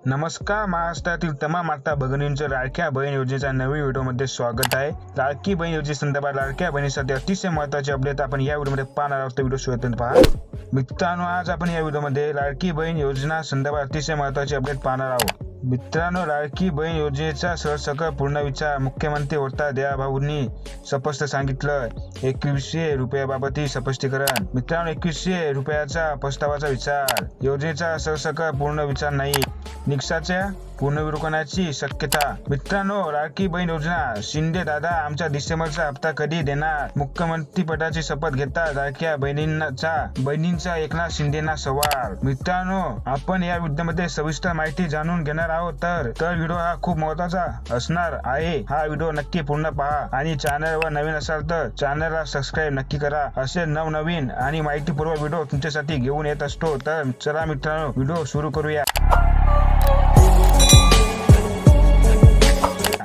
नमस्कार. महाराष्ट्रातील तमाम माता भगिनींचं लाडक्या बहीण योजनेच्या नवीन व्हिडिओमध्ये स्वागत आहे. लाडकी बहीण योजनेसंदर्भात लाडक्या बहिणीसाठी अतिशय महत्त्वाचे अपडेट आपण या व्हिडिओमध्ये पाहणार आहोत. व्हिडिओ शेवटपर्यंत पहा. मित्रांनो, आज आपण या व्हिडिओमध्ये लाडकी बहीण योजना संदर्भात अतिशय महत्त्वाचे अपडेट पाहणार आहोत. मित्रांनो, लाडकी बहीण योजनेचा सरसकट पूर्ण विचार मुख्यमंत्री वर्ता देवाभाऊंनी स्पष्ट सांगितलं. 2100 रुपयाबाबतही स्पष्टीकरण. मित्रांनो, 2100 रुपयाचा प्रस्तावाचा विचार. योजनेचा सरसकट पूर्ण विचार नाही. निकषाच्या पुनर्विलोकनाची शक्यता. मित्रांनो, लाडकी बहीण योजना. शिंदे दादा आमचा डिसेंबरचा हप्ता कधी देणार? मुख्यमंत्री पदाची शपथ घेतात लाडक्या बहिणींचा एकनाथ शिंदेना सवाल. मित्रांनो, आपण या व्हिडिओमध्ये सविस्तर माहिती जाणून घेणार आहोत. तर व्हिडिओ हा खूप महत्त्वाचा असणार आहे. हा व्हिडिओ नक्की पूर्ण पहा आणि चॅनलवर नवीन असाल तर चॅनलला सबस्क्राईब नक्की करा. असे नवनवीन आणि माहितीपूर्ण व्हिडिओ तुमच्यासाठी घेऊन येत असतो. तर चला मित्रांनो, व्हिडिओ सुरू करूया.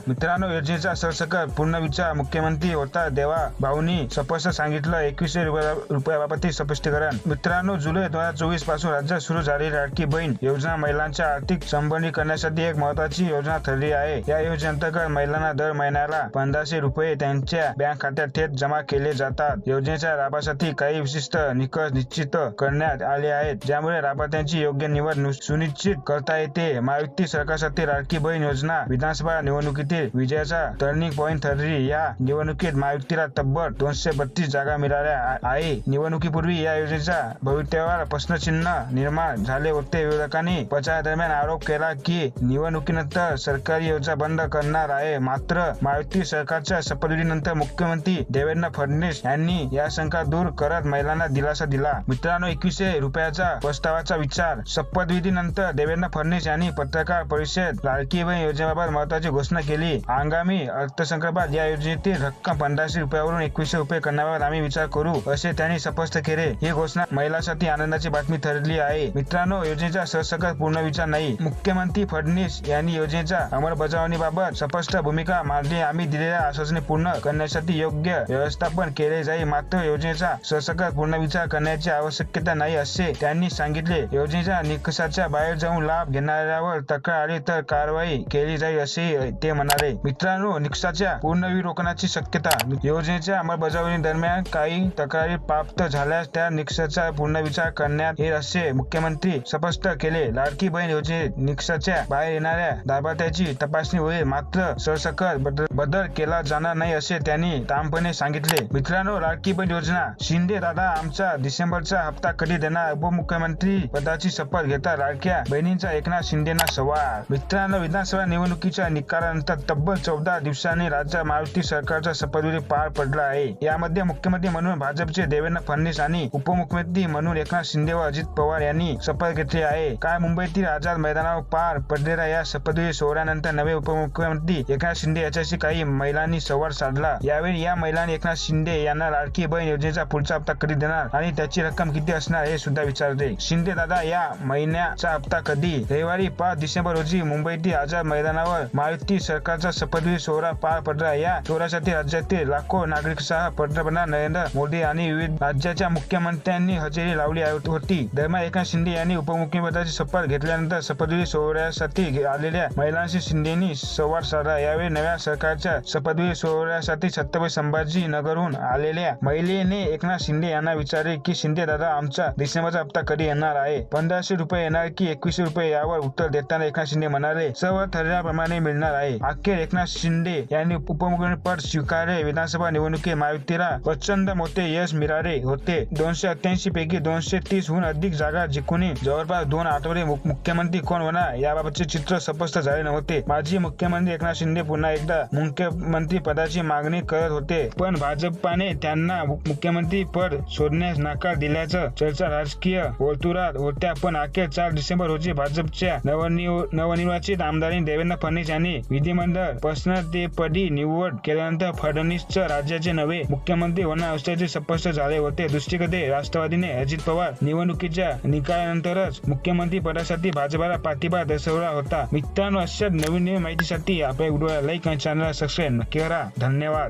मित्रांनो, योजनेचा सरसकट पूर्ण विचार मुख्यमंत्री वर्ता देवाभाऊंनी स्पष्ट सांगितलं. 2100 रुपयाबाबत स्पष्टीकरण. मित्रांनो, जुलै 2024 पासून राज्यात सुरू झालेली लाडकी बहीण योजना महिलांच्या आर्थिक सबलीकरण करण्यासाठी एक महत्त्वाची योजना ठरली आहे. या योजनेअंतर्गत महिलांना दर महिन्याला 1500 रुपये त्यांच्या बँक खात्यात थेट जमा केले जातात. योजनेच्या लाभासाठी काही विशिष्ट निकष निश्चित करण्यात आले आहेत, ज्यामुळे लाभार्थ्यांची योग्य निवड सुनिश्चित करता येते. महायुती सरकारसाठी लाडकी बहीण योजना विधानसभा निवडणुकीतील विजयाचा टर्निंग पॉइंट ठरली. या निवडणुकीत महायुतीला तब्बल 232 जागा मिळाल्या आहे. निवडणुकीपूर्वी या योजनेच्या भवितव्यावर प्रश्नचिन्ह निर्माण झाले होते. विरोधकांनी प्रचारादरम्यान आरोप केला की निवडणुकीनंतर सरकारी योजना बंद करणार आहे. मात्र महायुती सरकारच्या शपथविधीनंतर मुख्यमंत्री देवेंद्र फडणवीस यांनी या शंका दूर करत महिलांना दिलासा दिला. मित्रांनो, 2100 रुपयाचा प्रस्तावाचा विचार. शपथविधीनंतर देवेंद्र फडणवीस यांनी पत्रकार परिषदेत लाडकी बहीण योजनेबाबत महत्त्वाची घोषणा केली. आगामी अर्थसंकल्पात या योजनेतील रक्कम 1500 रुपयावरून 2100 रुपये करण्याबाबत आम्ही विचार करू, असे त्यांनी स्पष्ट केले. ही घोषणा महिलांसाठी आनंदाची बातमी ठरली आहे. मित्रांनो, योजनेचा सरसकट पूर्ण विचार नाही. मुख्यमंत्री फडणवीस यांनी योजनेच्या अंमलबजावणीबाबत स्पष्ट भूमिका मांडली. आम्ही दिलेल्या आश्वासने पूर्ण करण्यासाठी योग्य व्यवस्थापन केले जाईल. मात्र योजनेचा सरसकट पूर्ण विचार करण्याची आवश्यकता नाही, असे त्यांनी सांगितले. योजनेच्या निकषाच्या बाहेर जाऊन लाभ घेणाऱ्यावर तक्रार आली तर कारवाई केली जाईल, असे ते म्हणाले. मित्रांनो, निकषाच्या पुनर्विलोकनाची शक्यता. योजनेच्या अंमलबजावणी दरम्यान काही तक्रारी प्राप्त झाल्यास त्या निकषाचा पुनर्विचार करण्यात येईल, असे मुख्यमंत्री स्पष्ट केले. लाडकी बहीण योजनेत निकषाच्या बाहेर येणाऱ्या लाभार्थ्यांची तपासणी होईल, मात्र सरसकट बदल केला जाणार नाही, असे त्यांनी ठामपणे सांगितले. मित्रांनो, लाडकी बहीण योजना. शिंदे दादा आमचा डिसेंबरचा हप्ता कधी देणार? उपमुख्यमंत्री पदाची शपथ घेता लाडक्या बहिणींचा एकनाथ शिंदेना सवाल. मित्रांनो, विधानसभा निवडणुकीच्या निकालानंतर तब्बल 14 दिवसांनी राज्यात महायुती सरकारचा शपथविधी पार पडला आहे. यामध्ये मुख्यमंत्री म्हणून भाजपचे देवेंद्र फडणवीस आणि उपमुख्यमंत्री म्हणून एकनाथ शिंदे व अजित पवार यांनी शपथ घेतली आहे. काय मुंबईतील आझाद मैदानावर पार पडलेल्या या शपथविधी सोहळ्यानंतर नवे उपमुख्यमंत्री एकनाथ शिंदे यांच्याशी काही महिलांनी संवाद साधला. यावेळी या महिलांनी एकनाथ शिंदे यांना लाडकी बहीण योजनेचा पुढचा हप्ता कधी देणार आणि त्याची रक्कम किती असणार हे सुद्धा विचारले. शिंदे दादा, या महिन्याचा हप्ता कधी? रविवारी 5 डिसेंबर रोजी मुंबईतील आझाद मैदानावर महायुती सरकारचा शपथविधी सोहळा पार पडला. या सोहळ्यासाठी राज्यातील लाखो नागरिकांसह पंतप्रधान नरेंद्र मोदी आणि विविध राज्याच्या मुख्यमंत्र्यांनी हजेरी लावली होती. दरम्यान एकनाथ शिंदे यांनी उपमुख्यमंत्र्यांची शपथ घेतल्यानंतर शपथविधी सोहळ्यासाठी आलेल्या महिलांशी शिंदेंनी संवाद साधला. यावेळी नव्या सरकारच्या शपथविधी सोहळ्यासाठी छत्रपती संभाजीनगरहून आलेल्या महिलेने एकनाथ शिंदे यांना विचारले की शिंदे दादा आमचा डिसेंबरचा हप्ता कधी येणार आहे? 1500 रुपये येणार की 2100 रुपये? यावर उत्तर देताना एकनाथ शिंदे म्हणाले, सर्व ठरल्याप्रमाणे मिळणार आहे. अखेर एकनाथ शिंदे यांनी उपमुख्यमंत्री पद स्वीकारले. विधानसभा निवडणुकीत महायुतीला प्रचंड मोठे यश मिळाले होते. 288 पैकी 230 हून अधिक जागा जिंकून जवळपास 2 आठवडे मुख्यमंत्री कोण होणार याबाबतचे चित्र स्पष्ट झाले नव्हते. माजी मुख्यमंत्री एकनाथ शिंदे पुन्हा एकदा मुख्यमंत्री पदाची मागणी करत होते, पण भाजपाने त्यांना मुख्यमंत्री पद सोडण्यास नकार दिल्याचं चर्चा राजकीय वर्तुळात होत्या. पण अखेर 4 डिसेंबर रोजी भाजपच्या नवनिर्वाचित आमदार देवेंद्र फडणवीस यांनी विधिमंडळ पक्षनेतेपदी निवड केल्यानंतर फडणवीस राज्याचे नवे मुख्यमंत्री होणार असल्याचे स्पष्ट झाले होते. दुसरीकडे राष्ट्रवादीने अजित पवार निवडणुकीच्या निकालानंतरच मुख्यमंत्री पदासाठी भाजपाला पाठिंबा दर्शवला होता. मित्रांनो, अशा नवीन माहितीसाठी आपल्या व्हिडिओला लाईक आणि चॅनलला सबस्क्राईब नक्की करा. धन्यवाद.